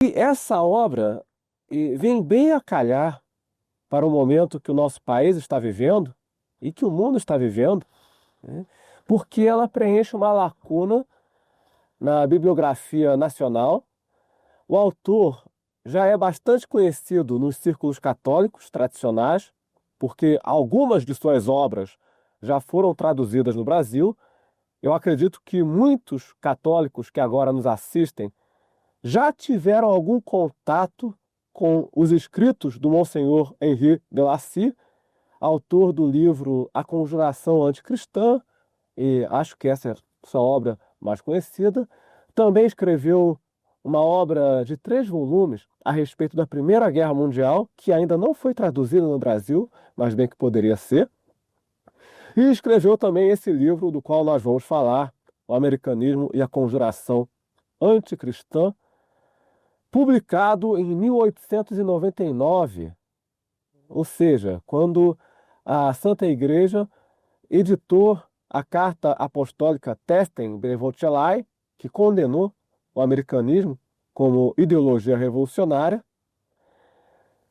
E essa obra vem bem a calhar para o momento que o nosso país está vivendo e que o mundo está vivendo, né? Porque ela preenche uma lacuna na bibliografia nacional. O autor já é bastante conhecido nos círculos católicos tradicionais, porque algumas de suas obras já foram traduzidas no Brasil. Eu acredito que muitos católicos que agora nos assistem já tiveram algum contato com os escritos do Monsenhor Henri de Lacy, autor do livro A Conjuração Anticristã, e acho que essa é a sua obra mais conhecida. Também escreveu uma obra de 3 volumes a respeito da Primeira Guerra Mundial, que ainda não foi traduzida no Brasil, mas bem que poderia ser. E escreveu também esse livro do qual nós vamos falar, O Americanismo e a Conjuração Anticristã, publicado em 1899, ou seja, quando a Santa Igreja editou a Carta Apostólica Testem Benevolentiae, que condenou o americanismo como ideologia revolucionária.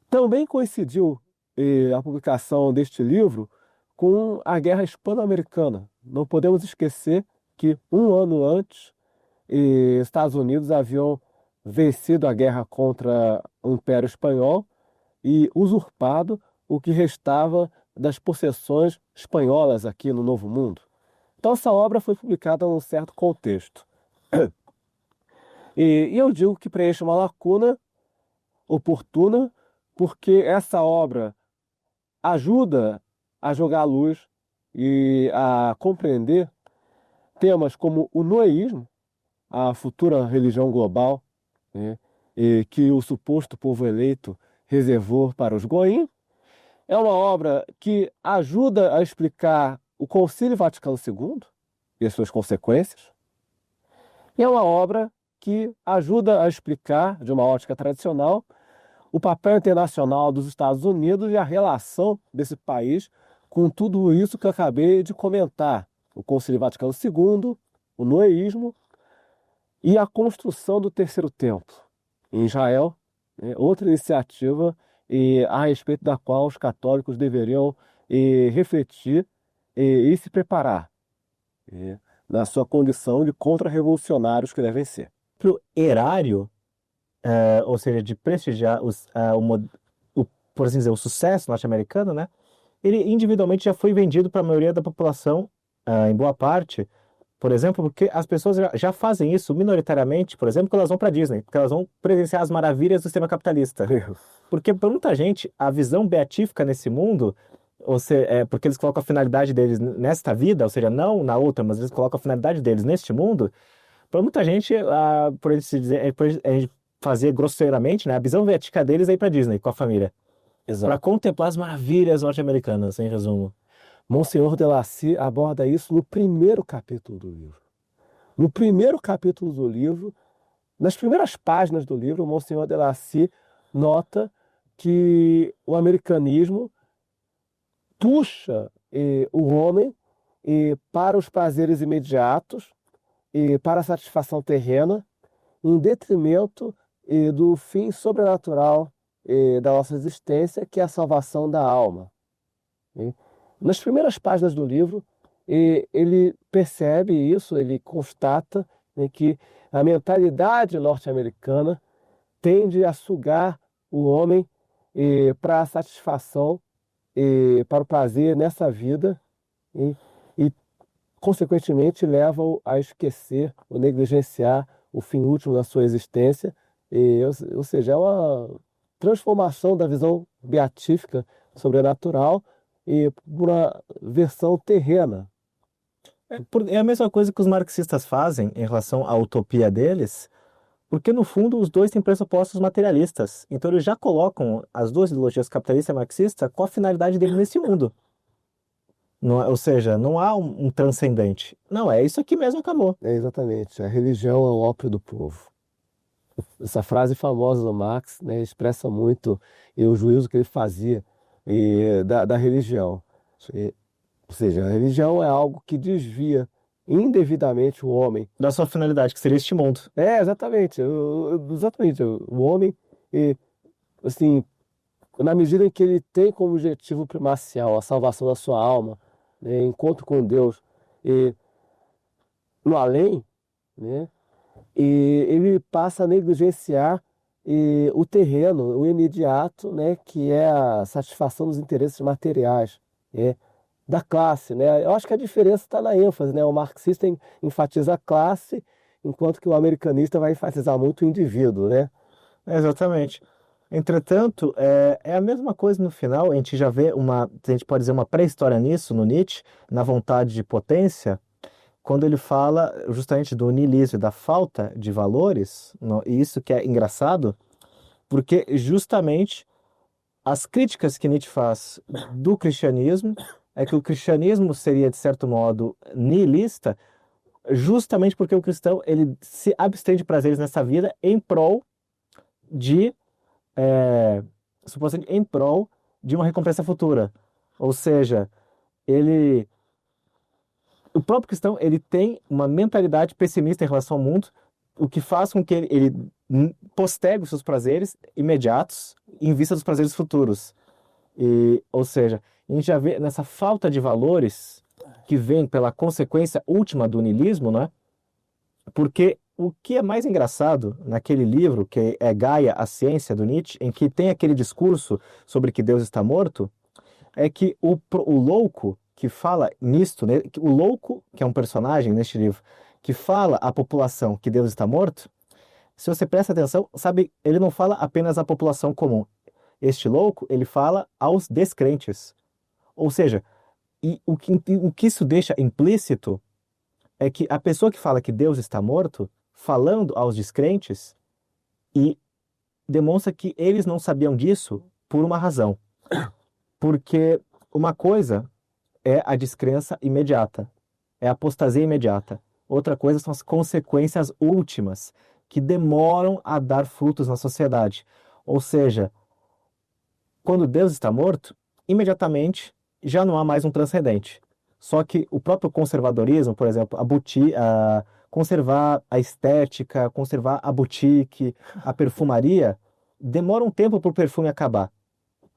Também coincidiu a publicação deste livro com a Guerra Hispano-Americana. Não podemos esquecer que um ano antes, Estados Unidos haviam vencido a guerra contra o Império Espanhol e usurpado o que restava das possessões espanholas aqui no Novo Mundo. Então, essa obra foi publicada num certo contexto. E eu digo que preenche uma lacuna oportuna, porque essa obra ajuda a jogar à luz e a compreender temas como o noeísmo, a futura religião global, né, e que o suposto povo eleito reservou para os goim. É uma obra que ajuda a explicar o Concílio Vaticano II e as suas consequências. E é uma obra que ajuda a explicar, de uma ótica tradicional, o papel internacional dos Estados Unidos e a relação desse país com tudo isso que eu acabei de comentar: o Concílio Vaticano II, o noeísmo e a construção do Terceiro Templo em Israel, né, outra iniciativa a respeito da qual os católicos deveriam refletir e se preparar na sua condição de contra-revolucionários que devem ser. Pro erário, ou seja, de prestigiar por assim dizer, o sucesso norte-americano, né? Ele individualmente já foi vendido para a maioria da população, em boa parte, por exemplo, porque as pessoas já fazem isso minoritariamente, por exemplo, quando elas vão para Disney, porque elas vão presenciar as maravilhas do sistema capitalista. Porque para muita gente, a visão beatífica nesse mundo, porque eles colocam a finalidade deles nesta vida, ou seja, não na outra, mas eles colocam a finalidade deles neste mundo. Para muita gente, por eles se dizer, por eles fazer grosseiramente, né, a visão beatífica deles é ir para Disney com a família, para contemplar as maravilhas norte-americanas, em resumo. Monsenhor de Lacy aborda isso no primeiro capítulo do livro. No primeiro capítulo do livro, nas primeiras páginas do livro, o Monsenhor de Lacy nota que o americanismo puxa o homem para os prazeres imediatos e para a satisfação terrena, em detrimento do fim sobrenatural da nossa existência, que é a salvação da alma. Nas primeiras páginas do livro, ele percebe isso, ele constata, né, que a mentalidade norte-americana tende a sugar o homem para a satisfação, para o prazer nessa vida, e consequentemente, leva-o a esquecer ou negligenciar o fim último da sua existência, ou seja, é uma transformação da visão beatífica sobrenatural e por uma versão terrena. É a mesma coisa que os marxistas fazem em relação à utopia deles, porque no fundo os dois têm pressupostos materialistas. Então eles já colocam as duas ideologias, capitalista e marxista, com a finalidade deles nesse mundo. Ou seja, não há um transcendente. Não, é isso aqui mesmo, acabou. Exatamente. A religião é o ópio do povo. Essa frase famosa do Marx, né, expressa muito o juízo que ele fazia da religião. Ou seja, a religião é algo que desvia indevidamente o homem. Da sua finalidade, que seria este mundo. Exatamente, exatamente, o homem, e, assim, na medida em que ele tem como objetivo primacial a salvação da sua alma, né, encontro com Deus, e no além, né, e ele passa a negligenciar o terreno, o imediato, né, que é a satisfação dos interesses materiais, né, da classe, né? Eu acho que a diferença está na ênfase, né? O marxista enfatiza a classe, enquanto que o americanista vai enfatizar muito o indivíduo, né? Exatamente. Entretanto, é a mesma coisa no final, a gente já vê a gente pode dizer uma pré-história nisso, no Nietzsche, na vontade de potência, quando ele fala justamente do niilismo e da falta de valores, e isso que é engraçado, porque justamente as críticas que Nietzsche faz do cristianismo é que o cristianismo seria, de certo modo, niilista, justamente porque o cristão ele se abstém de prazeres nessa vida em prol de, supostamente, em prol de uma recompensa futura. Ou seja, ele, o próprio cristão ele tem uma mentalidade pessimista em relação ao mundo, o que faz com que ele postergue os seus prazeres imediatos em vista dos prazeres futuros. Ou seja, a gente já vê nessa falta de valores que vem pela consequência última do niilismo, né? Porque o que é mais engraçado naquele livro, que é Gaia, a Ciência, do Nietzsche, em que tem aquele discurso sobre que Deus está morto, é que o louco que fala nisto, né? O louco, que é um personagem neste livro, que fala à população que Deus está morto, se você presta atenção, sabe, ele não fala apenas à população comum. Este louco, ele fala aos descrentes. Ou seja, o que isso deixa implícito é que a pessoa que fala que Deus está morto, falando aos descrentes, e demonstra que eles não sabiam disso por uma razão. Porque uma coisa é a descrença imediata, é a apostasia imediata. Outra coisa são as consequências últimas, que demoram a dar frutos na sociedade. Ou seja, quando Deus está morto, imediatamente já não há mais um transcendente. Só que o próprio conservadorismo, por exemplo, conservar a estética, conservar a boutique, a perfumaria, demora um tempo para o perfume acabar.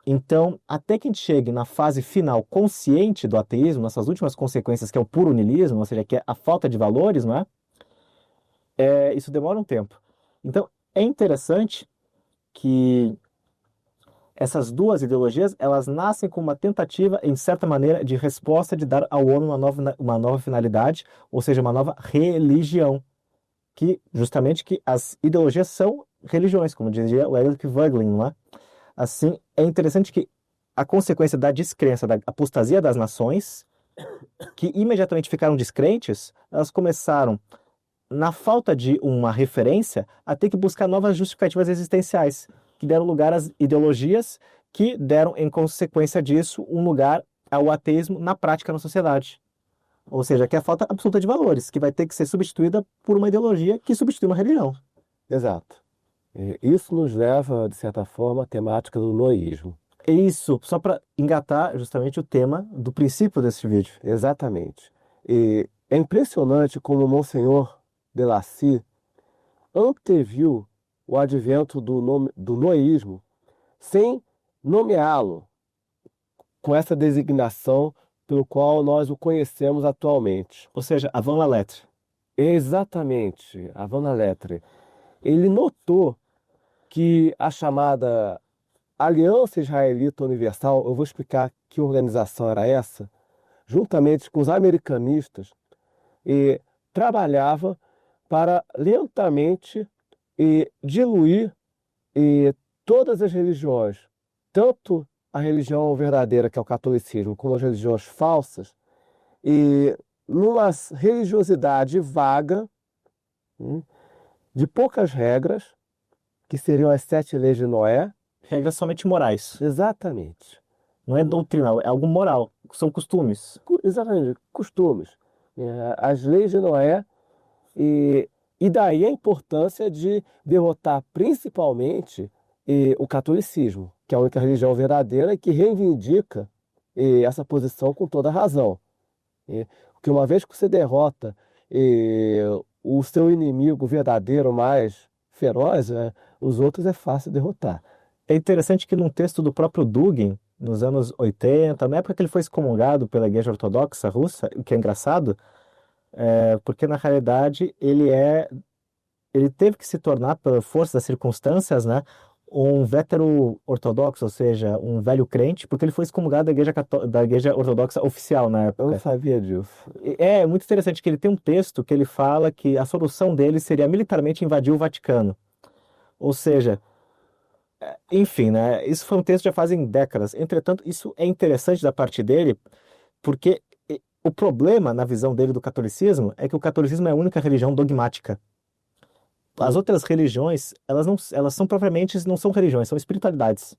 Então, até que a gente chegue na fase final consciente do ateísmo, nessas últimas consequências, que é o puro niilismo, ou seja, que é a falta de valores, não é? Isso demora um tempo. Então, é interessante que essas duas ideologias, elas nascem com uma tentativa, em certa maneira, de resposta de dar ao homem uma nova finalidade, ou seja, uma nova religião, que justamente que as ideologias são religiões, como dizia o Eric Voegelin, não é? Assim, é interessante que a consequência da descrença, da apostasia das nações, que imediatamente ficaram descrentes, elas começaram, na falta de uma referência, a ter que buscar novas justificativas existenciais, que deram lugar às ideologias que deram, em consequência disso, um lugar ao ateísmo na prática na sociedade. Ou seja, que é a falta absoluta de valores, que vai ter que ser substituída por uma ideologia que substitui uma religião. Exato. Isso nos leva, de certa forma, à temática do noísmo. Isso, só para engatar justamente o tema do princípio desse vídeo. Exatamente. E é impressionante como o Monsenhor Delacy anteviu o advento do noísmo sem nomeá-lo com essa designação pelo qual nós o conhecemos atualmente. Ou seja, avant la lettre. Exatamente, avant la lettre. Ele notou que a chamada Aliança Israelita Universal, eu vou explicar que organização era essa, juntamente com os americanistas, trabalhava para lentamente diluir todas as religiões, tanto a religião verdadeira, que é o catolicismo, como as religiões falsas, numa religiosidade vaga, de poucas regras, que seriam as 7 leis de Noé. Regras somente morais. Exatamente. Não é doutrinal, é algo moral. São costumes. Exatamente, costumes. As leis de Noé, e daí a importância de derrotar principalmente o catolicismo, que é a única religião verdadeira e que reivindica essa posição com toda razão. Porque uma vez que você derrota o seu inimigo verdadeiro mais feroz, os outros é fácil derrotar. É interessante que num texto do próprio Dugin, nos anos 80, na época que ele foi excomungado pela Igreja Ortodoxa Russa, o que é engraçado, porque na realidade ele teve que se tornar, pela força das circunstâncias, né, um vétero ortodoxo, ou seja, um velho crente, porque ele foi excomungado da igreja ortodoxa oficial na Eu não época. sabia disso. É muito interessante que ele tem um texto que ele fala que a solução dele seria militarmente invadir o Vaticano. Ou seja, enfim, né, isso foi um texto que já fazem décadas. Entretanto, isso é interessante da parte dele, porque o problema, na visão dele do catolicismo, é que o catolicismo é a única religião dogmática. As outras religiões, elas são propriamente, não são religiões, são espiritualidades.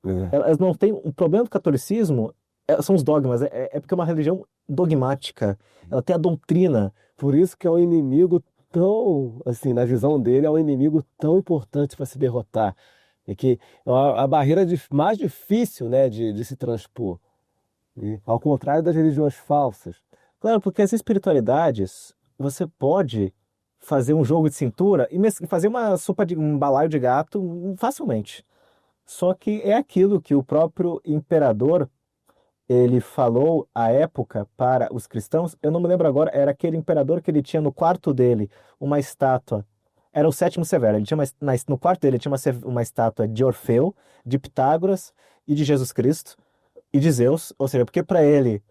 É. Elas não têm, o problema do catolicismo são os dogmas, é porque é uma religião dogmática, ela tem a doutrina. Por isso que é um inimigo tão, assim, na visão dele, é um inimigo tão importante para se derrotar. É que é a barreira mais difícil, né, de se transpor. Ao contrário das religiões falsas. Claro, porque as espiritualidades, você pode fazer um jogo de cintura e fazer uma sopa de um balaio de gato facilmente. Só que é aquilo que o próprio imperador ele falou à época para os cristãos. Eu não me lembro agora, era aquele imperador que ele tinha no quarto dele uma estátua. Era o Sétimo Severo. Ele tinha no quarto dele tinha uma estátua de Orfeu, de Pitágoras e de Jesus Cristo e de Zeus. Ou seja, porque para ele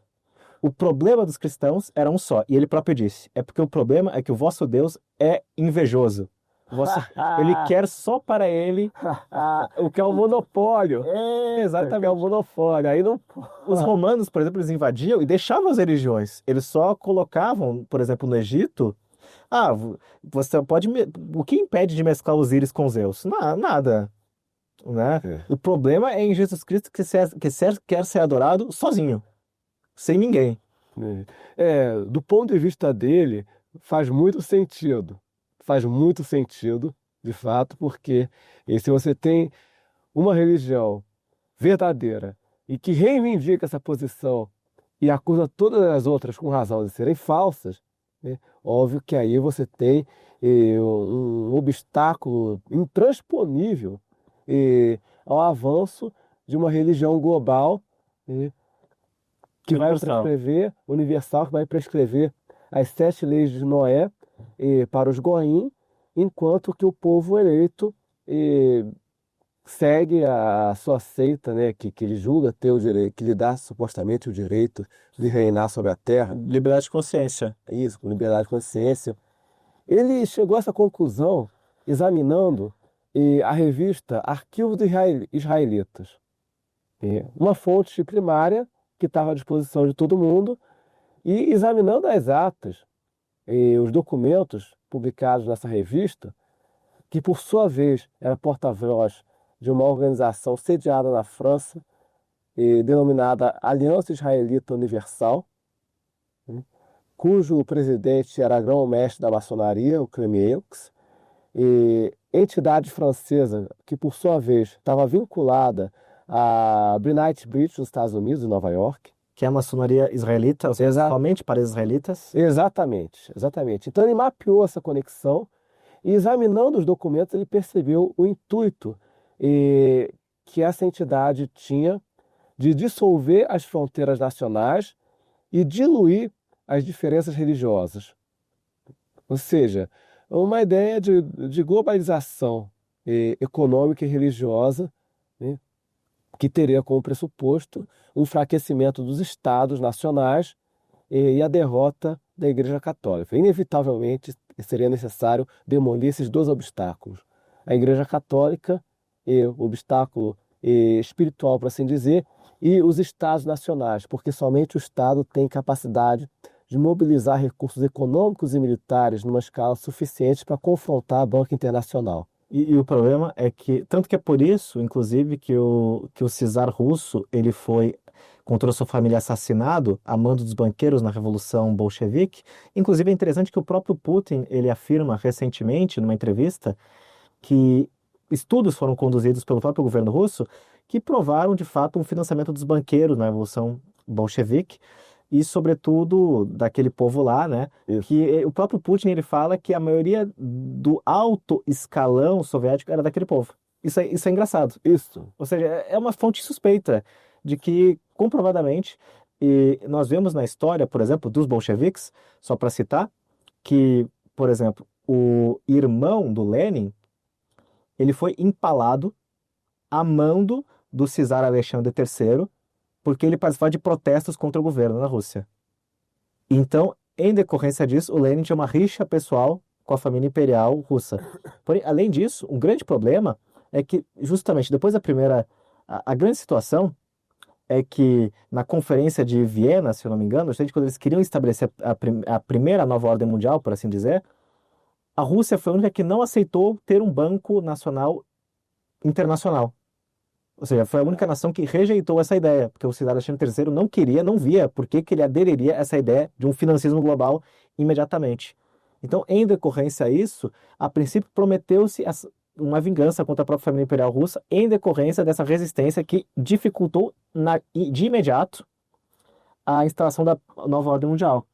o problema dos cristãos era um só. E ele próprio disse: é porque o problema é que o vosso Deus é invejoso. Ele quer só para ele O que é o monopólio. O que é exatamente. o monopólio. Aí não. Os romanos, por exemplo, eles invadiam e deixavam as religiões. Eles só colocavam, por exemplo, no Egito, você pode. O que impede de mesclar Osíris com Zeus? Nada. Né? O problema é em Jesus Cristo quer ser adorado sozinho, sem ninguém. Do ponto de vista dele, faz muito sentido. Faz muito sentido, de fato, porque se você tem uma religião verdadeira e que reivindica essa posição e acusa todas as outras com razão de serem falsas, né? Óbvio que aí você tem um obstáculo intransponível ao avanço de uma religião global, né, que vai prescrever, universal, que vai prescrever as 7 leis de Noé para os goim, enquanto que o povo eleito segue a sua seita, né, que ele julga ter o direito, que lhe dá supostamente o direito de reinar sobre a terra. Liberdade de consciência. Isso, com liberdade de consciência. Ele chegou a essa conclusão examinando a revista Arquivo dos Israelitas, uma fonte primária que estava à disposição de todo mundo, e examinando as atas e os documentos publicados nessa revista, que por sua vez era porta-voz de uma organização sediada na França, denominada Aliança Israelita Universal, cujo presidente era grão-mestre da maçonaria, o Clemieux, e entidade francesa que por sua vez estava vinculada à Greenwich Bridge nos Estados Unidos, em Nova York. Que é a maçonaria israelita, somente para israelitas? Exatamente, exatamente. Então ele mapeou essa conexão e, examinando os documentos, ele percebeu o intuito que essa entidade tinha de dissolver as fronteiras nacionais e diluir as diferenças religiosas. Ou seja, uma ideia de globalização econômica e religiosa, né, que teria como pressuposto o enfraquecimento dos estados nacionais e a derrota da Igreja Católica. Inevitavelmente seria necessário demolir esses 2 obstáculos. A Igreja Católica, o obstáculo espiritual, por assim dizer, e os estados nacionais, porque somente o Estado tem capacidade de mobilizar recursos econômicos e militares numa escala suficiente para confrontar a banca internacional. E o problema é que, tanto que é por isso, inclusive, que o czar russo, ele foi, com toda a sua família, assassinado a mando dos banqueiros na Revolução Bolchevique. Inclusive, é interessante que o próprio Putin, ele afirma recentemente, numa entrevista, que estudos foram conduzidos pelo próprio governo russo que provaram, de fato, um financiamento dos banqueiros na Revolução Bolchevique. e, sobretudo, daquele povo lá, né? Isso. Que o próprio Putin ele fala que a maioria do alto escalão soviético era daquele povo. Isso é engraçado. Isso. Ou seja, é uma fonte suspeita de que, comprovadamente, e nós vemos na história, por exemplo, dos bolcheviques, só para citar, que, por exemplo, o irmão do Lenin, ele foi empalado a mando do czar Alexandre III, porque ele participava de protestos contra o governo na Rússia. Então, em decorrência disso, o Lenin tinha uma rixa pessoal com a família imperial russa. Porém, além disso, um grande problema é que, justamente depois da primeira. A grande situação é que, na Conferência de Viena, se eu não me engano, quando eles queriam estabelecer a primeira nova ordem mundial, por assim dizer, a Rússia foi a única que não aceitou ter um banco nacional internacional. Ou seja, foi a única nação que rejeitou essa ideia, porque o Cidade Alexandre III não queria, não via por que ele aderiria a essa ideia de um financismo global imediatamente. Então, em decorrência a isso, a princípio prometeu-se uma vingança contra a própria família imperial russa, em decorrência dessa resistência que dificultou de imediato a instalação da nova ordem mundial,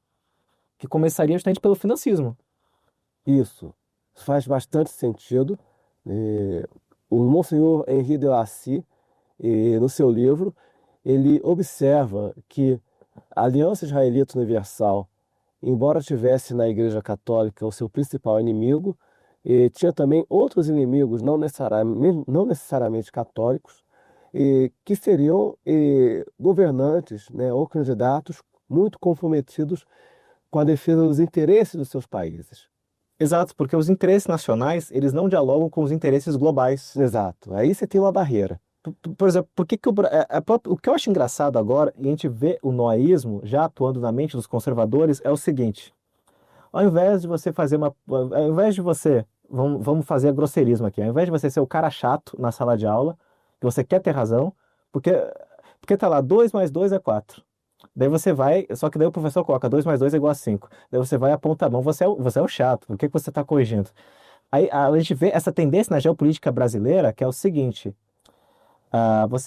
que começaria justamente pelo financismo. Isso faz bastante sentido. O Monsenhor Henri de Lacy, no seu livro, ele observa que a Aliança Israelita Universal, embora tivesse na Igreja Católica o seu principal inimigo, tinha também outros inimigos, não necessariamente católicos, que seriam governantes, né, ou candidatos muito comprometidos com a defesa dos interesses dos seus países. Exato, porque os interesses nacionais, eles não dialogam com os interesses globais. Exato, aí você tem uma barreira. Por exemplo, por que que o que eu acho engraçado agora, e a gente vê o noaísmo já atuando na mente dos conservadores, é o seguinte: ao invés de você fazer ao invés de você, vamos fazer grosseirismo aqui, ao invés de você ser o cara chato na sala de aula, que você quer ter razão, porque tá lá 2 mais 2 é 4. Daí você vai, só que daí o professor coloca 2 mais 2 é igual a 5. Daí você vai e aponta a mão, você é o chato, por que que você está corrigindo? Aí a gente vê essa tendência na geopolítica brasileira, que é o seguinte: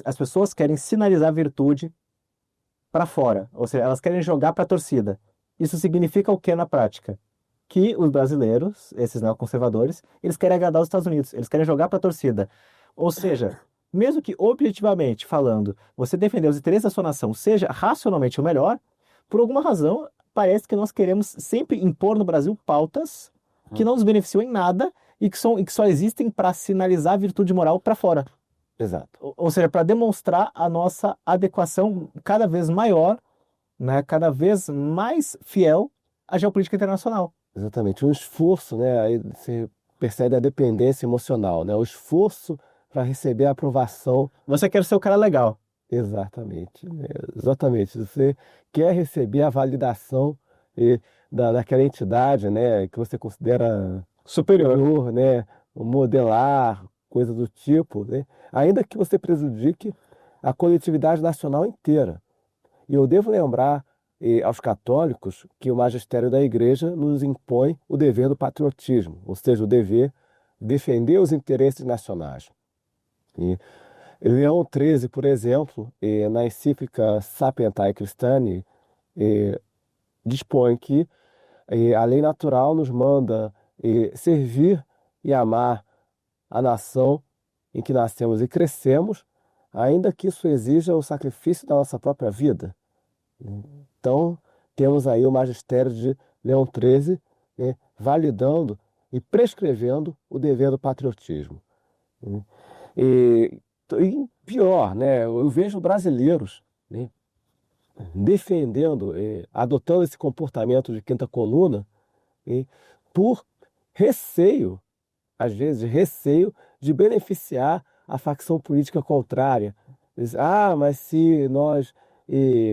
as pessoas querem sinalizar virtude para fora, ou seja, elas querem jogar para a torcida. Isso significa o que na prática? Que os brasileiros, esses neoconservadores, eles querem agradar os Estados Unidos, eles querem jogar para a torcida. Ou seja, mesmo que objetivamente falando, você defender os interesses da sua nação seja racionalmente o melhor, por alguma razão, parece que nós queremos sempre impor no Brasil pautas que não nos beneficiam em nada e que só existem para sinalizar a virtude moral para fora. Exato. Ou seja, para demonstrar a nossa adequação cada vez maior, né, cada vez mais fiel à geopolítica internacional. Exatamente, um esforço, né? Aí você percebe a dependência emocional, né? O esforço para receber a aprovação. Você quer ser o cara legal. Exatamente, exatamente. Você quer receber a validação daquela entidade, né? Que você considera superior, né? Modelar, coisa do tipo, né? Ainda que você prejudique a coletividade nacional inteira. E eu devo lembrar aos católicos que o magistério da Igreja nos impõe o dever do patriotismo, ou seja, o dever de defender os interesses nacionais. E Leão XIII, por exemplo, na encíclica Sapientiae Christiani, dispõe que a lei natural nos manda servir e amar a nação em que nascemos e crescemos, ainda que isso exija o sacrifício da nossa própria vida. Então, temos aí o magistério de Leão XIII, validando e prescrevendo o dever do patriotismo. E pior, né, eu vejo brasileiros, né, defendendo, adotando esse comportamento de quinta coluna, por receio, às vezes receio, de beneficiar a facção política contrária. Diz, mas se nós,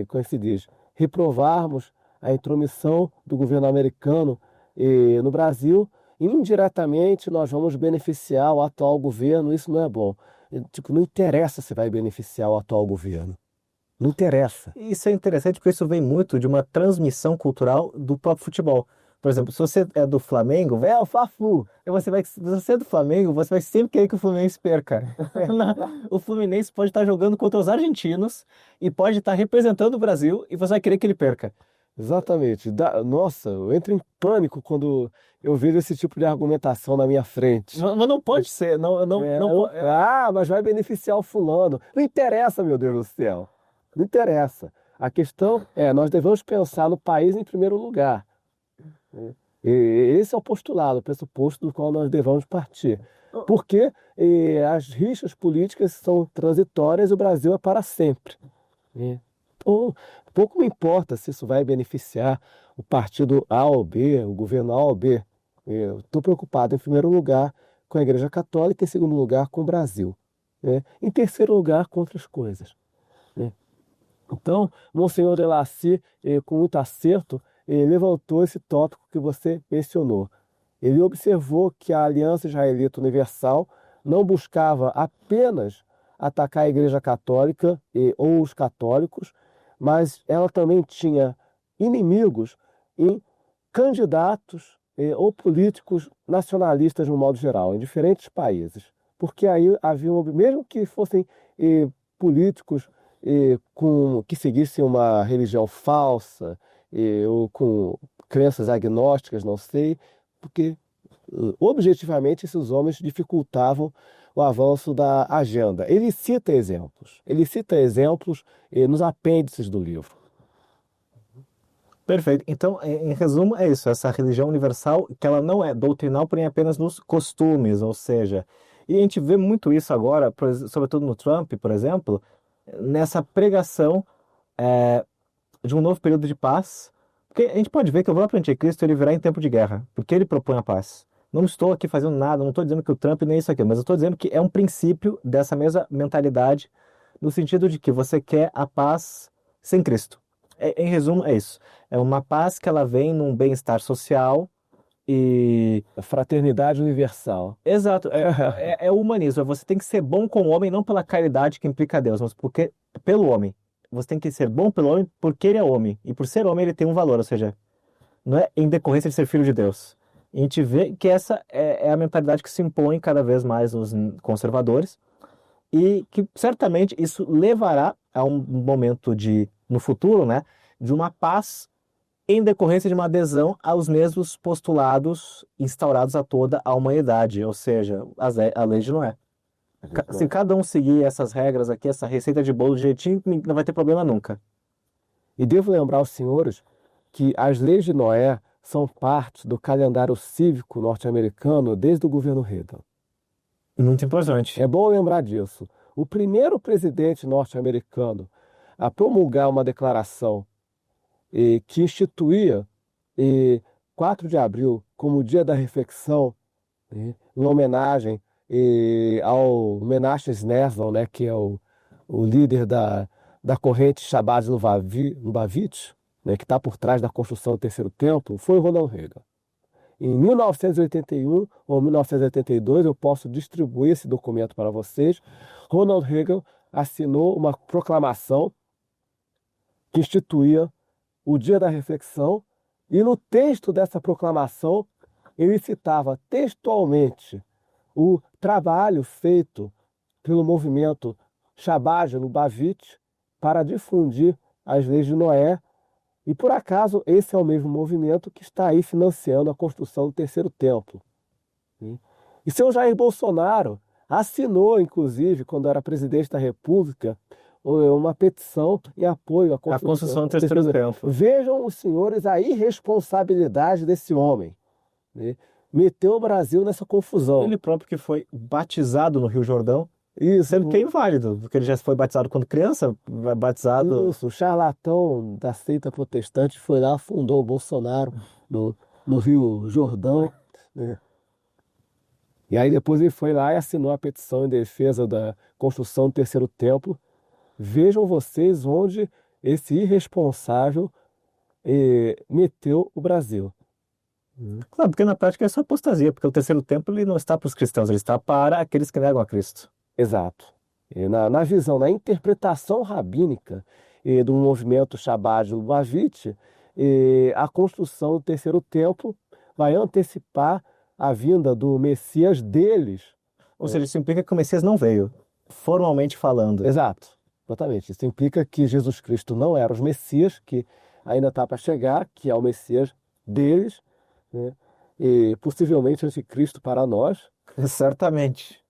como é que se diz, reprovarmos a intromissão do governo americano no Brasil, indiretamente nós vamos beneficiar o atual governo, isso não é bom. Tipo, não interessa se vai beneficiar o atual governo. Não interessa. Isso é interessante porque isso vem muito de uma transmissão cultural do próprio futebol. Por exemplo, se você é do Flamengo, É o Fla-Flu. se você é do Flamengo, você vai sempre querer que o Fluminense perca. O Fluminense pode estar jogando contra os argentinos e pode estar representando o Brasil e você vai querer que ele perca. Exatamente. Nossa, eu entro em pânico quando eu vejo esse tipo de argumentação na minha frente. Mas não pode ser, não, não, É, não, mas vai beneficiar o fulano. Não interessa, meu Deus do céu. Não interessa. A questão é, nós devemos pensar no país em primeiro lugar. Né? E esse é o postulado, o pressuposto do qual nós devemos partir. Porque as rixas políticas são transitórias e o Brasil é para sempre. Né? Então, pouco me importa se isso vai beneficiar o partido A ou B, o governo A ou B. Eu estou preocupado, em primeiro lugar, com a Igreja Católica, em segundo lugar, com o Brasil. Né? Em terceiro lugar, com outras coisas. Né? Então, Monsenhor de Lacy, com muito acerto, levantou esse tópico que você mencionou. Ele observou que a Aliança Israelita Universal não buscava apenas atacar a Igreja Católica ou os católicos, mas ela também tinha inimigos em candidatos ou políticos nacionalistas de um modo geral, em diferentes países. Porque aí havia, mesmo que fossem políticos que seguissem uma religião falsa ou com crenças agnósticas, não sei, porque objetivamente esses homens dificultavam o avanço da agenda. Ele cita exemplos nos apêndices do livro. Perfeito. Então, em resumo, é isso. Essa religião universal, que ela não é doutrinal, porém apenas nos costumes, ou seja, e a gente vê muito isso agora, sobretudo no Trump, por exemplo, nessa pregação de um novo período de paz, porque a gente pode ver que o próprio anticristo ele virá em tempo de guerra, porque ele propõe a paz. Não estou aqui fazendo nada, não estou dizendo que o Trump nem isso aqui, mas eu estou dizendo que é um princípio dessa mesma mentalidade, no sentido de que você quer a paz sem Cristo. Em resumo, é isso. É uma paz que ela vem num bem-estar social e... A fraternidade universal. Exato, é o humanismo. Você tem que ser bom com o homem, não pela caridade que implica Deus, mas porque, pelo homem. Você tem que ser bom pelo homem porque ele é homem. E por ser homem ele tem um valor, ou seja, não é em decorrência de ser filho de Deus. E a gente vê que essa é a mentalidade que se impõe cada vez mais nos conservadores e que certamente isso levará a um momento no futuro, né, de uma paz em decorrência de uma adesão aos mesmos postulados instaurados a toda a humanidade, ou seja, a lei de Noé. Se cada um seguir essas regras aqui, essa receita de bolo do jeitinho, não vai ter problema nunca. E devo lembrar aos senhores que as leis de Noé são parte do calendário cívico norte-americano desde o governo Reagan. Muito importante. É bom lembrar disso. O primeiro presidente norte-americano a promulgar uma declaração que instituía 4 de abril como dia da reflexão, em homenagem ao Menachem Schneerson, né, que é o líder da corrente Chabad Lubavitch, né, que está por trás da construção do Terceiro Templo, foi o Ronald Reagan. Em 1981 ou 1982, eu posso distribuir esse documento para vocês. Ronald Reagan assinou uma proclamação que instituía o Dia da Reflexão, e no texto dessa proclamação ele citava textualmente o trabalho feito pelo movimento Chabad Lubavitch para difundir as leis de Noé, e por acaso esse é o mesmo movimento que está aí financiando a construção do Terceiro Templo. E seu Jair Bolsonaro assinou, inclusive, quando era presidente da República, uma petição em apoio à construção do Terceiro Templo. Vejam os senhores a irresponsabilidade desse homem, né? Meteu o Brasil nessa confusão. Ele próprio que foi batizado no Rio Jordão, Isso, sendo que é inválido, porque ele já foi batizado quando criança, batizado... Isso, o charlatão da seita protestante foi lá, fundou o Bolsonaro no Rio Jordão, né? E aí depois ele foi lá e assinou a petição em defesa da construção do Terceiro Templo. Vejam vocês onde esse irresponsável meteu o Brasil. Claro, porque na prática é só apostasia, porque o Terceiro Templo ele não está para os cristãos, ele está para aqueles que negam a Cristo. Exato. E na visão, na interpretação rabínica do movimento Chabad Lubavitch, a construção do terceiro templo vai antecipar a vinda do Messias deles. Ou seja, isso implica que o Messias não veio, formalmente falando. Exato, exatamente. Isso implica que Jesus Cristo não era o Messias, que ainda está para chegar, que é o Messias deles, né? E possivelmente anticristo para nós. Certamente.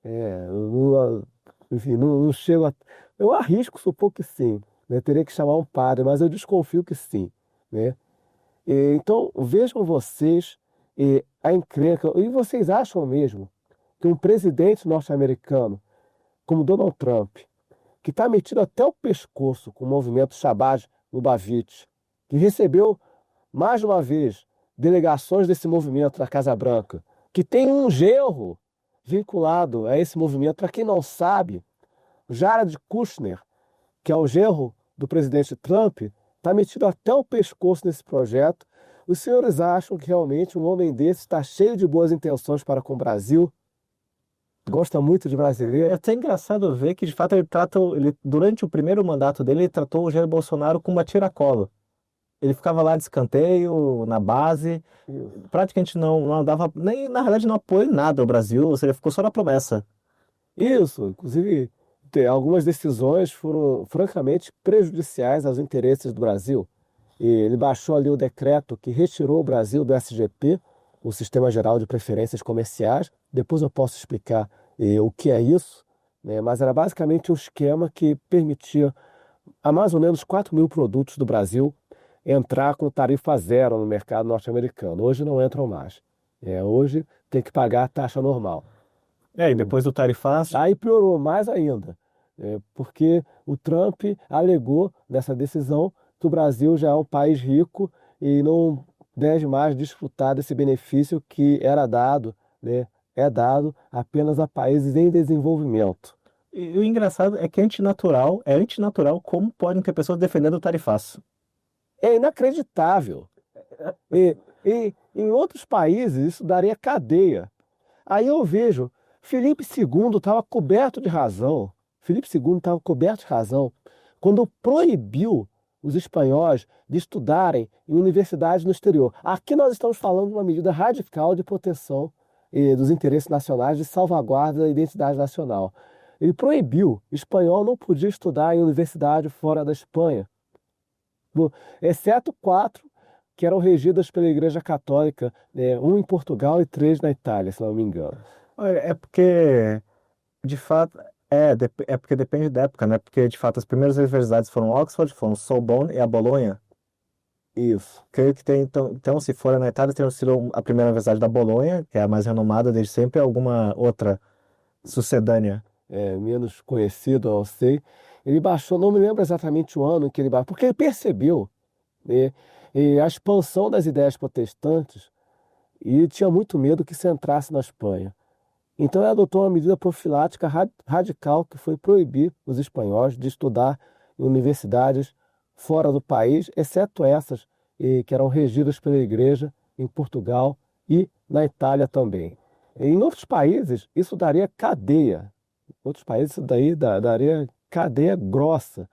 Enfim, não chego a... Eu arrisco supor que sim, né? Teria que chamar um padre, mas eu desconfio que sim, né? Então, vejam vocês a encrenca, e vocês acham mesmo que um presidente norte-americano como Donald Trump, que está metido até o pescoço com o movimento Shabbat Lubavitch, que recebeu mais de uma vez delegações desse movimento na Casa Branca, que tem um genro vinculado a esse movimento. Para quem não sabe, Jared Kushner, que é o genro do presidente Trump, está metido até o pescoço nesse projeto. Os senhores acham que realmente um homem desse está cheio de boas intenções para com o Brasil? Gosta muito de brasileiro? É até engraçado ver que, de fato, durante o primeiro mandato dele, ele tratou o Jair Bolsonaro como uma tiracolo. Ele ficava lá de escanteio, na base, praticamente não dava, nem na realidade não apoiou nada ao Brasil, ou seja, ficou só na promessa. Isso, inclusive, algumas decisões foram francamente prejudiciais aos interesses do Brasil. E ele baixou ali o decreto que retirou o Brasil do SGP, o Sistema Geral de Preferências Comerciais. Depois eu posso explicar o que é isso, né? Mas era basicamente um esquema que permitia a mais ou menos 4 mil produtos do Brasil entrar com tarifa zero no mercado norte-americano. Hoje não entram mais. Hoje tem que pagar a taxa normal. E depois do tarifaço... Aí piorou mais ainda, porque o Trump alegou nessa decisão que o Brasil já é um país rico e não deve mais desfrutar desse benefício que era dado, né, é dado apenas a países em desenvolvimento. E o engraçado é que é antinatural como podem ter pessoas defendendo o tarifaço. É inacreditável. E em outros países isso daria cadeia. Aí eu vejo, Felipe II estava coberto de razão. Felipe II estava coberto de razão quando proibiu os espanhóis de estudarem em universidades no exterior. Aqui nós estamos falando de uma medida radical de proteção dos interesses nacionais, de salvaguarda da identidade nacional. Ele proibiu, o espanhol não podia estudar em universidade fora da Espanha, exceto 4 que eram regidas pela Igreja Católica, 1 em Portugal e 3 na Itália, se não me engano. Olha, é porque, de fato, é porque depende da época, né? Porque, de fato, as primeiras universidades foram Oxford, foram Sorbonne e a Bolonha. Isso. Creio que tem, então, se for na Itália, tem sido a primeira universidade da Bolonha, que é a mais renomada desde sempre, e alguma outra sucedânea. Menos conhecido, eu sei. Ele baixou, não me lembro exatamente o ano que ele baixou, porque ele percebeu, né, a expansão das ideias protestantes e tinha muito medo que isso entrasse na Espanha. Então ele adotou uma medida profilática radical que foi proibir os espanhóis de estudar em universidades fora do país, exceto essas que eram regidas pela Igreja em Portugal e na Itália também. Em outros países, isso daria cadeia. Em outros países, isso daí daria cadeia grossa.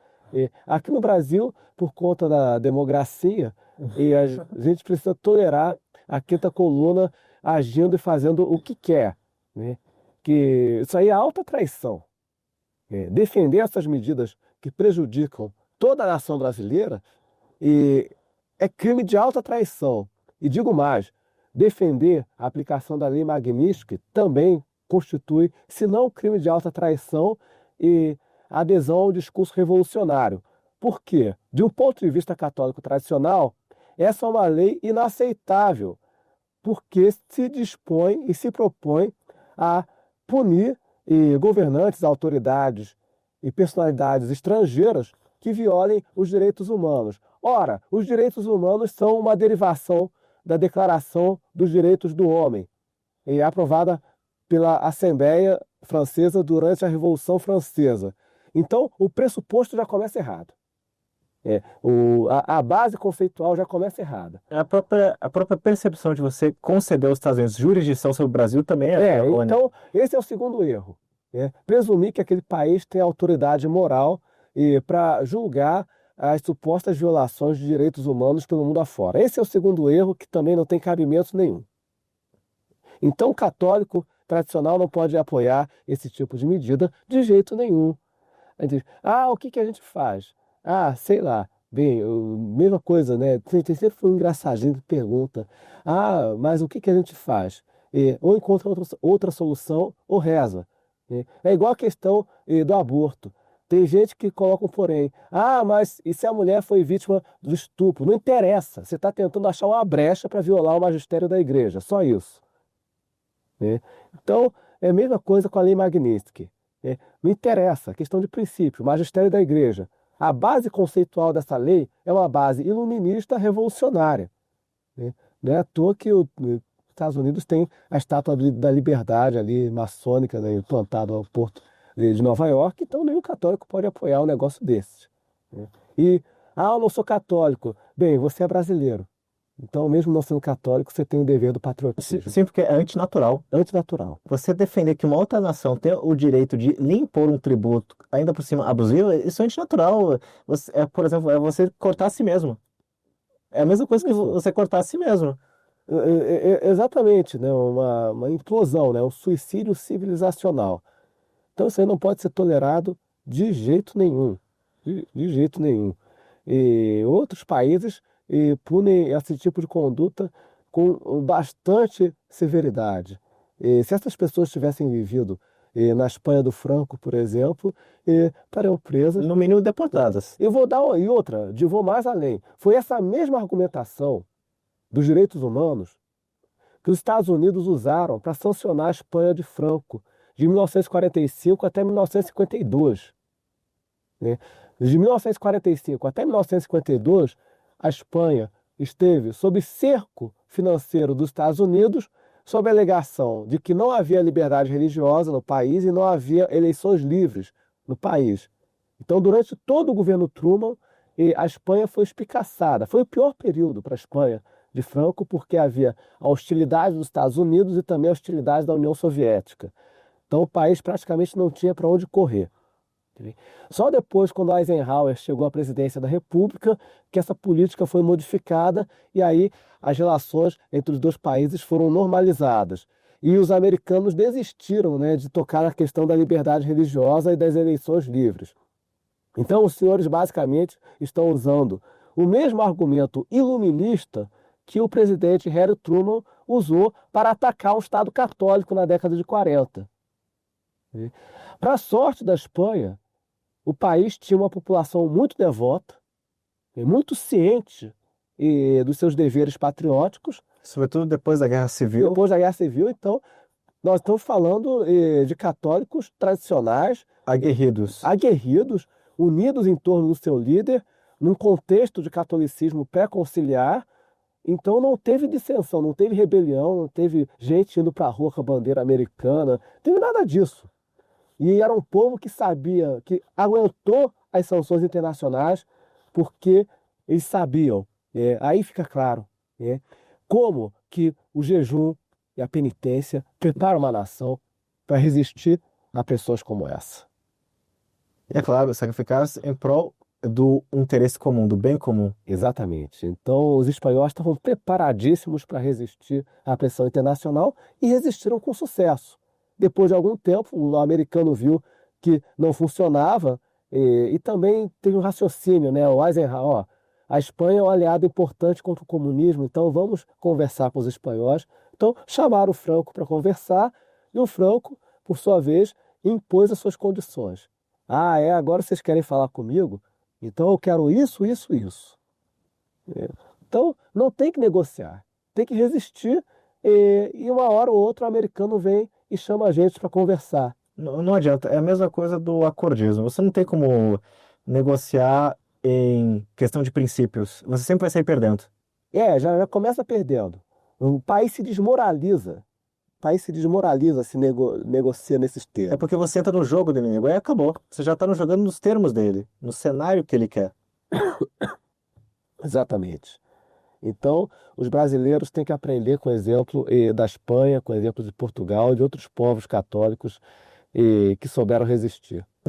Aqui no Brasil, por conta da democracia, a gente precisa tolerar a quinta coluna agindo e fazendo o que quer, né? Que isso aí é alta traição. Defender essas medidas que prejudicam toda a nação brasileira é crime de alta traição. E digo mais, defender a aplicação da Lei Magnitsky também constitui, se não crime de alta traição e adesão ao discurso revolucionário. Por quê? De um ponto de vista católico tradicional, essa é uma lei inaceitável, porque se dispõe e se propõe a punir governantes, autoridades e personalidades estrangeiras que violem os direitos humanos. Ora, os direitos humanos são uma derivação da Declaração dos Direitos do Homem, aprovada pela Assembleia Francesa durante a Revolução Francesa. Então, o pressuposto já começa errado. A base conceitual já começa errada. A própria percepção de você conceder aos Estados Unidos jurisdição sobre o Brasil também é errônea. Então, esse é o segundo erro. Presumir que aquele país tem autoridade moral para julgar as supostas violações de direitos humanos pelo mundo afora. Esse é o segundo erro que também não tem cabimento nenhum. Então, o católico tradicional não pode apoiar esse tipo de medida de jeito nenhum. A gente diz, o que que a gente faz? Sei lá. Bem, mesma coisa, né? Tem sempre um engraçadinho que pergunta, mas o que que a gente faz? Ou encontra outra solução ou reza. É igual a questão do aborto. Tem gente que coloca um porém. Mas e se a mulher foi vítima do estupro? Não interessa. Você está tentando achar uma brecha para violar o magistério da igreja. Só isso. Então, é a mesma coisa com a lei Magnitsky. Não interessa, questão de princípio, magistério da igreja. A base conceitual dessa lei é uma base iluminista revolucionária. Não é à toa que os Estados Unidos tem a Estátua da Liberdade ali, maçônica, né, implantada ao porto de Nova York, então nenhum católico pode apoiar um negócio desses. E, eu não sou católico. Bem, você é brasileiro. Então, mesmo não sendo católico, você tem o dever do patriotismo. Sim, porque é antinatural. Antinatural. Você defender que uma outra nação tem o direito de lhe impor um tributo, ainda por cima abusivo, isso é antinatural. Por exemplo, é você cortar a si mesmo. É a mesma coisa que você cortar a si mesmo. Exatamente, né? Uma implosão, né? Um suicídio civilizacional. Então, isso aí não pode ser tolerado de jeito nenhum. De jeito nenhum. E outros países punem esse tipo de conduta com bastante severidade. Se essas pessoas tivessem vivido na Espanha do Franco, por exemplo, estariam presas. No mínimo deportadas. Eu vou vou mais além. Foi essa mesma argumentação dos direitos humanos que os Estados Unidos usaram para sancionar a Espanha de Franco, de 1945 até 1952. De 1945 até 1952, a Espanha esteve sob cerco financeiro dos Estados Unidos, sob a alegação de que não havia liberdade religiosa no país e não havia eleições livres no país. Então, durante todo o governo Truman, a Espanha foi espicaçada. Foi o pior período para a Espanha de Franco, porque havia a hostilidade dos Estados Unidos e também a hostilidade da União Soviética. Então, o país praticamente não tinha para onde correr. Só depois, quando Eisenhower chegou à presidência da República, que essa política foi modificada e aí as relações entre os dois países foram normalizadas. E os americanos desistiram, né, de tocar a questão da liberdade religiosa e das eleições livres. Então, os senhores basicamente estão usando o mesmo argumento iluminista que o presidente Harry Truman usou para atacar o Estado católico na década de 40. Para a sorte da Espanha, o país tinha uma população muito devota, muito ciente dos seus deveres patrióticos. Sobretudo depois da Guerra Civil. Depois da Guerra Civil, então, nós estamos falando de católicos tradicionais, aguerridos, unidos em torno do seu líder, num contexto de catolicismo pré-conciliar. Então não teve dissensão, não teve rebelião, não teve gente indo para a rua com a bandeira americana, não teve nada disso. E era um povo que sabia, que aguentou as sanções internacionais, porque eles sabiam. Aí fica claro como que o jejum e a penitência preparam uma nação para resistir a pessoas como essa. É claro, sacrificar-se em prol do interesse comum, do bem comum. Exatamente. Então, os espanhóis estavam preparadíssimos para resistir à pressão internacional e resistiram com sucesso. Depois de algum tempo, o americano viu que não funcionava e também teve um raciocínio, né? O Eisenhower, a Espanha é um aliado importante contra o comunismo, então vamos conversar com os espanhóis. Então, chamaram o Franco para conversar e o Franco, por sua vez, impôs as suas condições. Agora vocês querem falar comigo? Então eu quero isso, isso, isso. Então, não tem que negociar, tem que resistir e uma hora ou outra o americano vem e chama a gente para conversar. Não adianta, é a mesma coisa do acordismo. Você não tem como negociar em questão de princípios. Você sempre vai sair perdendo. Já começa perdendo. O país se desmoraliza. Se negocia nesses termos. É porque você entra no jogo do inimigo, aí acabou. Você já está jogando nos termos dele, no cenário que ele quer. Exatamente. Então, os brasileiros têm que aprender com o exemplo da Espanha, com o exemplo de Portugal e de outros povos católicos que souberam resistir.